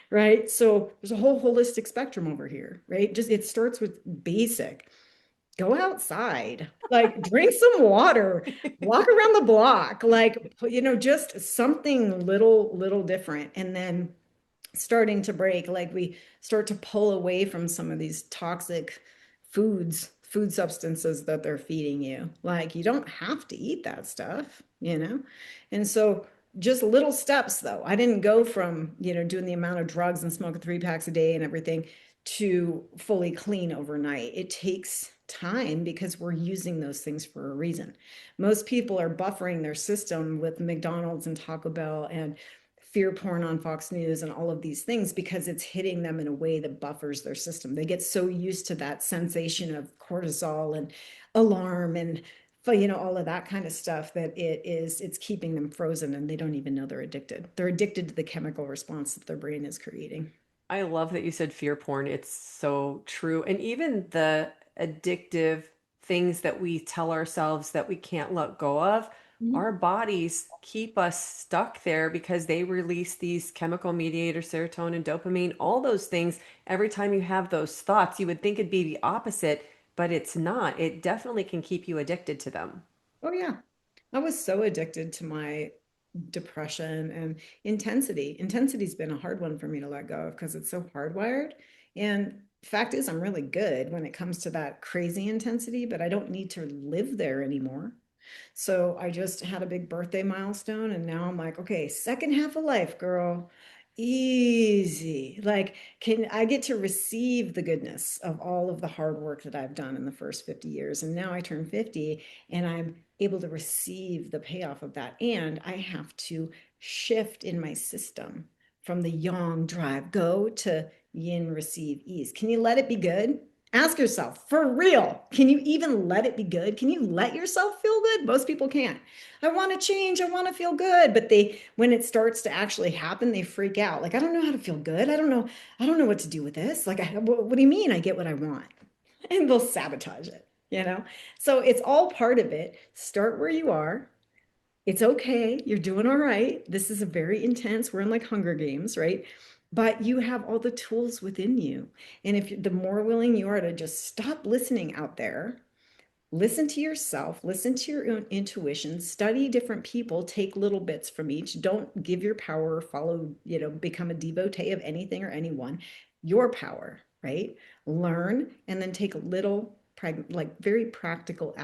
right? So there's a whole holistic spectrum over here, right? Just it starts with basic. Go outside, like drink some water, walk around the block, like, just something little different. And then starting to break, like we start to pull away from some of these toxic food substances that they're feeding you. Like you don't have to eat that stuff. And so just little steps though. I didn't go from, doing the amount of drugs and smoking 3 packs a day and everything to fully clean overnight. It takes time because we're using those things for a reason. Most people are buffering their system with McDonald's and Taco Bell and fear porn on Fox News and all of these things because it's hitting them in a way that buffers their system. They get so used to that sensation of cortisol and alarm and all of that kind of stuff that it's keeping them frozen and they don't even know they're addicted. They're addicted to the chemical response that their brain is creating. I love that you said fear porn. It's so true. And even the addictive things that we tell ourselves that we can't let go of, Mhm. our bodies keep us stuck there because they release these chemical mediators, serotonin, dopamine, all those things. Every time you have those thoughts, you would think it'd be the opposite, but it's not. It definitely can keep you addicted to them. Oh yeah. I was so addicted to my depression and intensity. Intensity's been a hard one for me to let go of because it's so hardwired. And fact is, I'm really good when it comes to that crazy intensity, but I don't need to live there anymore. So I just had a big birthday milestone, and now I'm like, okay, second half of life, girl. Easy. Like, can I get to receive the goodness of all of the hard work that I've done in the first 50 years? And now I turn 50 and I'm able to receive the payoff of that. And I have to shift in my system from the yang drive go to yin receive ease. Can you let it be good? Ask yourself, for real, can you even let it be good? Can you let yourself feel good? Most people can't. I want to change, I want to feel good, but when it starts to actually happen, they freak out. Like, I don't know how to feel good. I don't know what to do with this. Like, what do you mean I get what I want? And they'll sabotage it. So it's all part of it. Start where you are. It's okay. You're doing all right. This is a very intense, we're in like Hunger Games, right? But you have all the tools within you. And if the more willing you are to just stop listening out there, listen to yourself, listen to your own intuition, study different people, take little bits from each. Don't give your power, follow, become a devotee of anything or anyone. Your power, right? Learn and then take little, like very practical,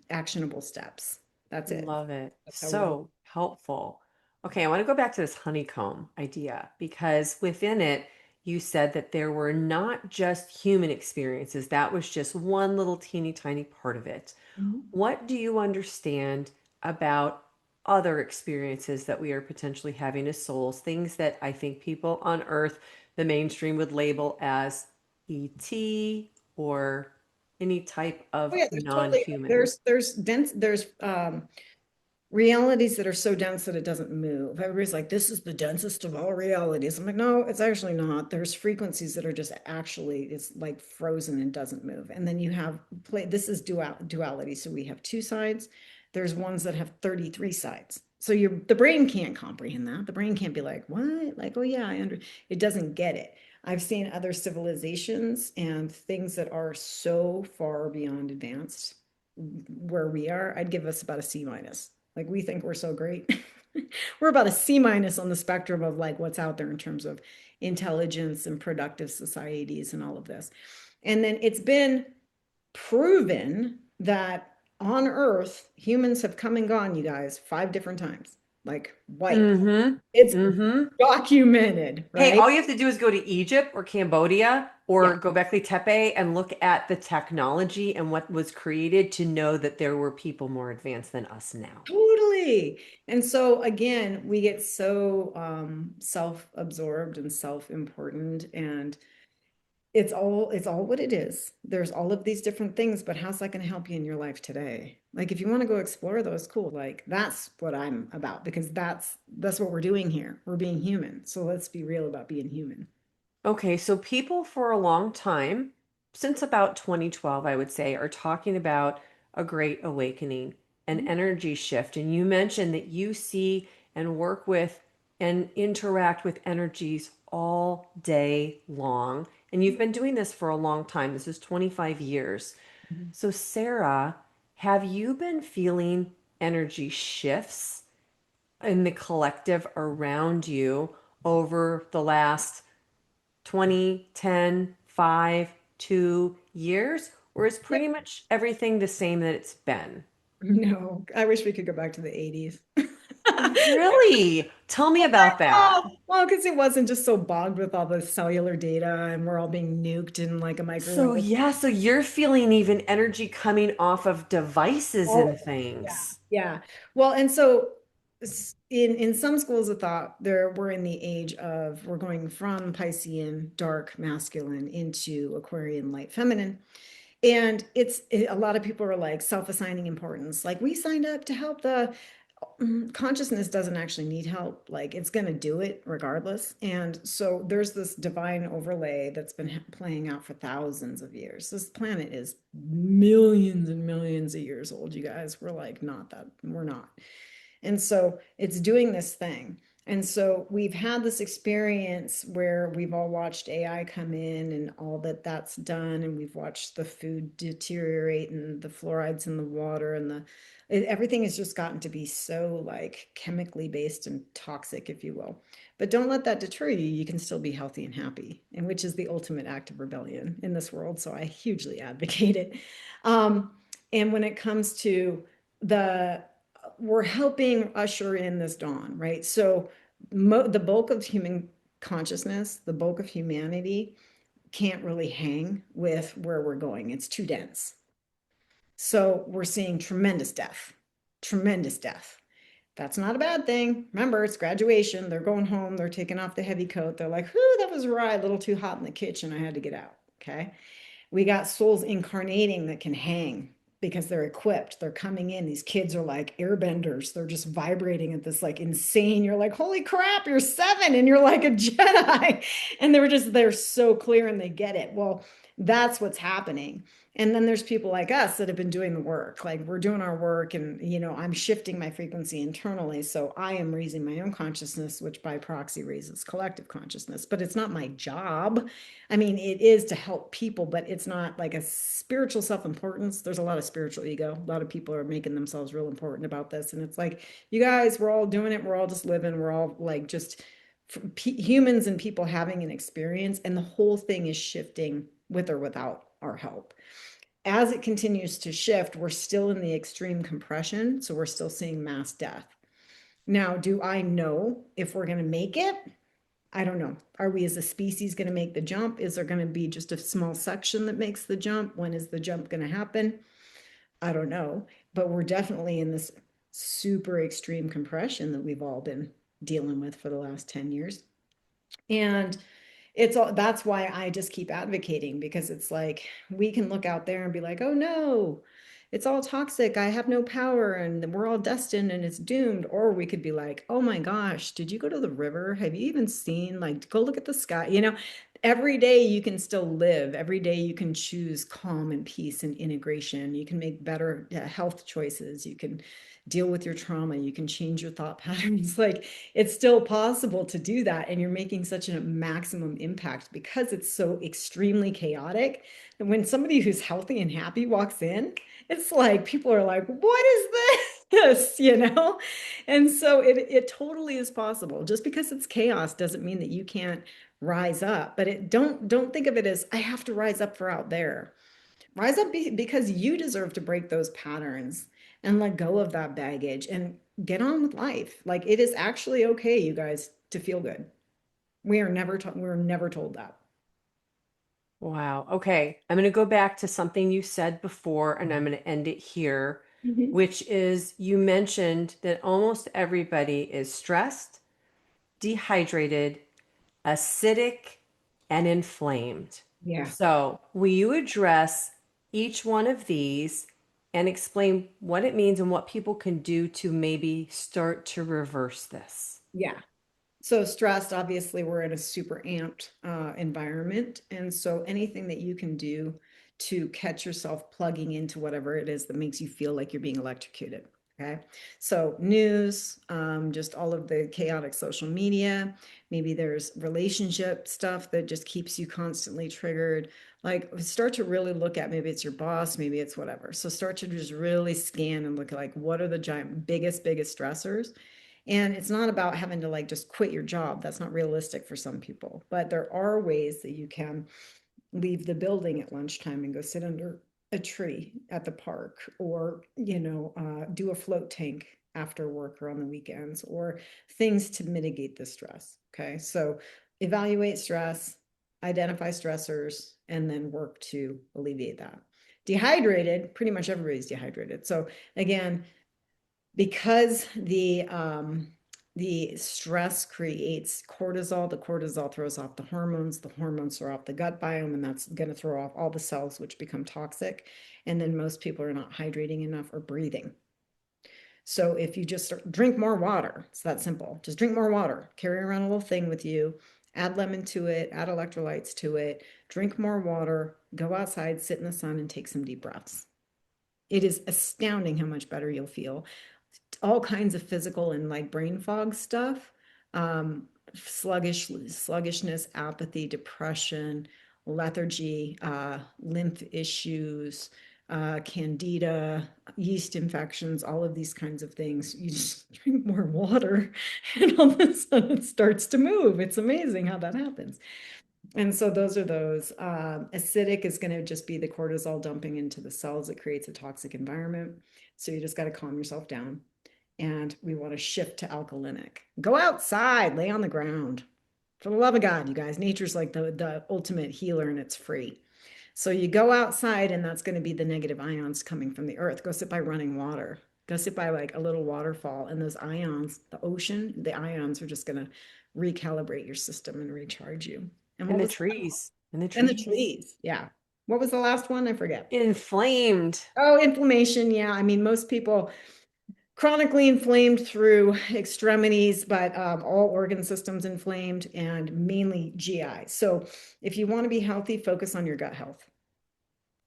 actionable steps. That's it. Love it. That's how we. So helpful. Okay, I want to go back to this honeycomb idea because within it, you said that there were not just human experiences. That was just one little teeny tiny part of it. Mhm. What do you understand about other experiences that we are potentially having as souls? Things that I think people on Earth, the mainstream, would label as ET or any type Oh of yeah, there's totally non-human. there's dense there's realities that are so dense that it doesn't move. Everybody's like, this is the densest of all realities. I'm like, no, it's actually not. There's frequencies that are just actually, it's like frozen and doesn't move. And then you have this is duality. So we have two sides. There's ones that have 33 sides. So the brain can't comprehend that. The brain can't be like, what? Like, oh yeah, it doesn't get it. I've seen other civilizations and things that are so far beyond advanced where we are. I'd give us about a C minus. Like we think we're so great. We're about a C minus on the spectrum of like what's out there in terms of intelligence and productive societies and all of this. And then it's been proven that on Earth, humans have come and gone, you guys, 5 different times, like wiped. Mm-hmm. It's Mm-hmm. documented, Hey, right? all you have to do is go to Egypt or Cambodia Yeah, or Göbekli Tepe and look at the technology and what was created to know that there were people more advanced than us now. totally. And so again, we get so self-absorbed and self-important and it's all what it is. There's all of these different things, but how's that going to help you in your life today? Like if you want to go explore those, cool. Like that's what I'm about because that's what we're doing here. We're being human. So let's be real about being human. Okay, so people for a long time, since about 2012, I would say, are talking about a great awakening, an energy shift. And you mentioned that you see and work with and interact with energies all day long. And you've been doing this for a long time. This is 25 years. Mhm. So, Sarah, have you been feeling energy shifts in the collective around you over the last 20, 10, 5, 2 years? Or is Yep. pretty much everything the same that it's been? No, I wish we could go back to the 80s. Really? Tell me about that. Well, because it wasn't just so bogged with all the cellular data and we're all being nuked in like a So, microwave. yeah, so you're feeling even energy coming off of devices All of and it. Yeah. things. Yeah. Well, and so in some schools of thought, we're in the age of we're going from Piscean dark masculine into Aquarian light feminine. And a lot of people are like self-assigning importance. Like we signed up to help the consciousness doesn't actually need help. Like it's going to do it regardless. And so there's this divine overlay that's been playing out for thousands of years. This planet is millions and millions of years old, you guys. We're like, not that, we're not. And so it's doing this thing. And so we've had this experience where we've all watched AI come in and all that that's done. And we've watched the food deteriorate and the fluorides in the water and everything has just gotten to be so like chemically based and toxic, if you will. But don't let that deter you. You can still be healthy and happy, and which is the ultimate act of rebellion in this world. So I hugely advocate it. Um, and when it comes to the we're helping usher in this dawn, right? So the bulk of human consciousness, the bulk of humanity can't really hang with where we're going. It's too dense. So we're seeing tremendous death, tremendous death. That's not a bad thing. Remember, it's graduation. They're going home. They're taking off the heavy coat. They're like, whoo, that was right. A little too hot in the kitchen. I had to get out. Okay. We got souls incarnating that can hang because they're equipped. They're coming in. These kids are like airbenders. They're just vibrating at this like insane. You're like, holy crap, you're 7 and you're like a Jedi. And they're so clear and they get it. Well, That's what's happening. And then there's people like us that have been doing the work. Like we're doing our work and, I'm shifting my frequency internally. So I am raising my own consciousness, which by proxy raises collective consciousness. But it's not my job. I mean, it is to help people, but it's not like a spiritual self-importance. There's a lot of spiritual ego. A lot of people are making themselves real important about this. And it's like, you guys, we're all doing it. We're all just living. We're all like just humans and people having an experience, and the whole thing is shifting with or without our help. As it continues to shift, we're still in the extreme compression, so we're still seeing mass death. Now, do I know if we're going to make it? I don't know. Are we as a species going to make the jump? Is there going to be just a small section that makes the jump? When is the jump going to happen? I don't know. But we're definitely in this super extreme compression that we've all been dealing with for the last 10 years. And it's all that's why I just keep advocating, because it's like we can look out there and be like, oh no, it's all toxic. I have no power and we're all destined and it's doomed. Or we could be like, oh my gosh, did you go to the river? Have you even seen, like, go look at the sky? Every day you can still live. Every day you can choose calm and peace and integration. You can make better health choices. You can deal with your trauma. You can change your thought patterns. Like, it's still possible to do that. And you're making such a maximum impact because it's so extremely chaotic. And when somebody who's healthy and happy walks in, it's like people are like, what is this? And so it totally is possible. Just because it's chaos doesn't mean that you can't rise up. But don't think of it as I have to rise up for out there. Rise up because you deserve to break those patterns and let go of that baggage and get on with life. Like, it is actually okay, you guys, to feel good. We're never told that. Wow. Okay. I'm going to go back to something you said before, and I'm going to end it here, Mhm. which is you mentioned that almost everybody is stressed, dehydrated, acidic, and inflamed. Yeah. So, will you address each one of these and explain what it means and what people can do to maybe start to reverse this? Yeah. So stressed, obviously, we're in a super amped environment. And so anything that you can do to catch yourself plugging into whatever it is that makes you feel like you're being electrocuted. Okay. So news, just all of the chaotic social media. Maybe there's relationship stuff that just keeps you constantly triggered. Like, start to really look at, maybe it's your boss, maybe it's whatever. So start to just really scan and look at, like, what are the giant, biggest stressors. And it's not about having to, like, just quit your job. That's not realistic for some people. But there are ways that you can leave the building at lunchtime and go sit under a tree at the park, or, do a float tank after work or on the weekends, or things to mitigate the stress. Okay. So evaluate stress, identify stressors, and then work to alleviate that. Dehydrated, pretty much everybody's dehydrated. So again, because the stress creates cortisol. The cortisol throws off the hormones. The hormones throw off the gut biome, and that's going to throw off all the cells, which become toxic. And then most people are not hydrating enough or breathing. So if you just drink more water, it's that simple. Just drink more water. Carry around a little thing with you. Add lemon to it. Add electrolytes to it. Drink more water. Go outside, sit in the sun, and take some deep breaths. It is astounding how much better you'll feel. All kinds of physical and, like, brain fog stuff, sluggishness, apathy, depression, lethargy, lymph issues, candida, yeast infections, all of these kinds of things. You just drink more water and all of a sudden it starts to move. It's amazing how that happens. And so those are those. Acidic is going to just be the cortisol dumping into the cells. It creates a toxic environment. So you just got to calm yourself down. And we want to shift to alkalinic. Go outside, lay on the ground. For the love of God, you guys, nature's like the ultimate healer, and it's free. So you go outside, and that's going to be the negative ions coming from the earth. Go sit by running water. Go sit by, like, a little waterfall, and those ions, the ocean, the ions are just going to recalibrate your system and recharge you. And And what the was trees, and the and the trees. trees? Yeah. What was the last one? I forget. Inflamed. Oh, inflammation. Yeah. I mean, most people chronically inflamed through extremities, but all organ systems inflamed, and mainly GI. So if you want to be healthy, focus on your gut health.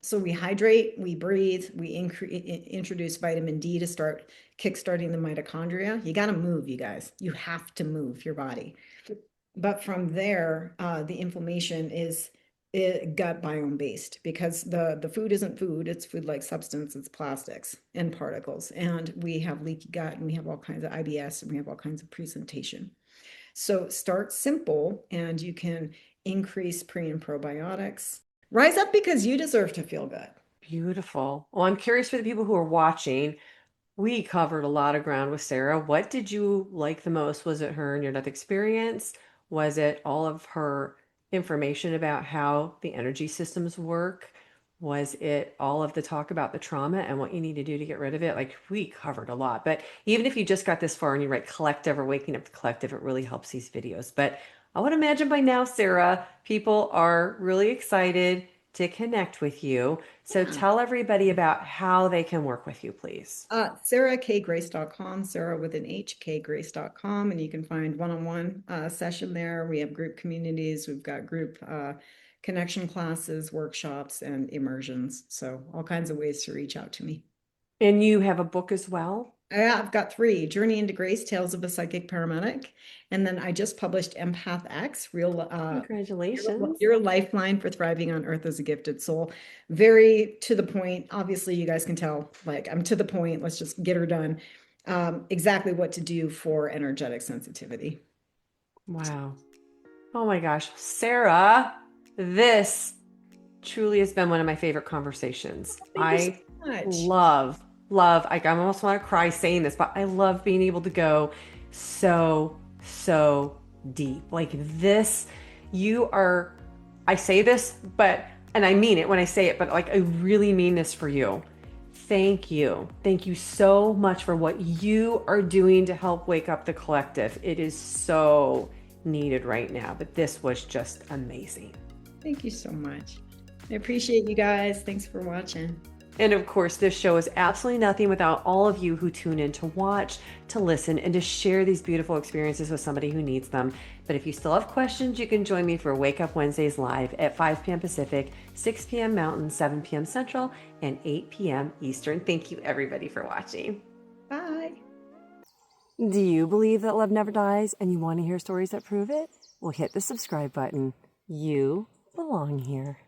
So we hydrate, we breathe, we introduce vitamin D to start kickstarting the mitochondria. You got to move, you guys. You have to move your body. But from there, the inflammation is gut biome based because the food isn't food, it's food like substance, it's plastics and particles. And we have leaky gut and we have all kinds of IBS and we have all kinds of presentation. So start simple and you can increase pre and probiotics. Rise up because you deserve to feel good. Beautiful. Well, I'm curious for the people who are watching. We covered a lot of ground with Sarah. What did you like the most? Was it her near-death experience? Was it all of her information about how the energy systems work? Was it all of the talk about the trauma and what you need to do to get rid of it? Like we covered a lot, but even if you just got this far and you write collective or waking up the collective, it really helps these videos. But I would imagine by now, Sarah, people are really excited to connect with you. So Yeah. tell everybody about how they can work with you, please. SarahKGrace.com, Sarah with an H, kgrace.com, and you can find one-on-one session there. We have group communities, we've got group connection classes, workshops, and immersions. So all kinds of ways to reach out to me. And you have a book as well? Yeah, I've got three: Journey into Grace, Tales of a Psychic Paramedic. And then I just published Empath X, Congratulations. your lifeline for thriving on Earth as a gifted soul. Very to the point. Obviously, you guys can tell, like, I'm to the point. Let's just get her done. Exactly what to do for energetic sensitivity. Wow. Oh my gosh. Sarah, this truly has been one of my favorite conversations. Thank you so I much. love, I almost want to cry saying this, but I love being able to go so deep. Like this, you are, I say this, but, and I mean it when I say it, but like I really mean this for you. Thank you. Thank you so much for what you are doing to help wake up the collective. It is so needed right now, but this was just amazing. Thank you so much. I appreciate you guys. Thanks for watching. And of course, this show is absolutely nothing without all of you who tune in to watch, to listen, and to share these beautiful experiences with somebody who needs them. But if you still have questions, you can join me for Wake Up Wednesdays live at 5 p.m. Pacific, 6 p.m. Mountain, 7 p.m. Central, and 8 p.m. Eastern. Thank you, everybody, for watching. Bye. Do you believe that love never dies and you want to hear stories that prove it? Well, hit the subscribe button. You belong here.